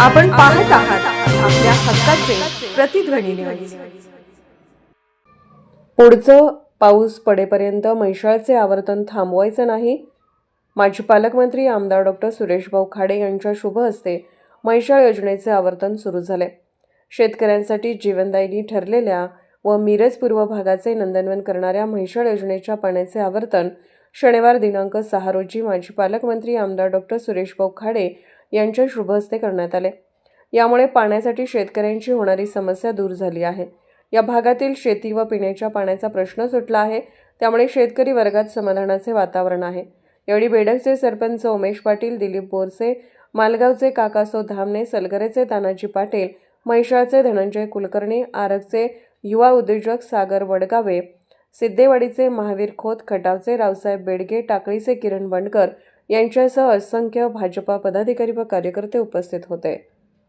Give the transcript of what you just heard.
आपण पाहत आहात आपल्या हक्काचे प्रतिध्वनी न्यूज. पुढचं पाऊस पडेपर्यंत म्हैसाळचे आवर्तन थांबवायचं नाही. माजी पालकमंत्री आमदार डॉक्टर सुरेशभाऊ खाडे यांच्या शुभ हस्ते म्हैसाळ योजनेचे आवर्तन सुरू झाले. शेतकऱ्यांसाठी जीवनदायिनी ठरलेल्या व मिरज पूर्व भागाचे नंदनवन करणाऱ्या म्हैसाळ योजनेच्या पाण्याचे आवर्तन शनिवार दिनांक 6 रोजी माजी पालकमंत्री आमदार डॉक्टर सुरेशभाऊ खाडे यांच्या शुभ हस्ते करण्यात आले. यामुळे पाण्यासाठी शेतकऱ्यांची होणारी समस्या दूर झाली आहे. या भागातील शेती व पिण्याच्या पाण्याचा प्रश्न सुटला आहे. त्यामुळे शेतकरी वर्गात समाधानाचे वातावरण आहे. यावेळी बेडगचे सरपंच उमेश पाटील, दिलीप बोरसे, मालगावचे काकासो धामणे, सलगरेचे तानाजी पाटील, म्हैसाळचे धनंजय कुलकर्णी, आरगचे युवा उद्योजक सागर वडगावे, सिद्धेवाडीचे महावीर खोत, खटावचे रावसाहेब बेडगे, टाकळीचे किरण बंडकर यांच्यासह असंख्य भाजपा पदाधिकारी व कार्यकर्ते उपस्थित होते.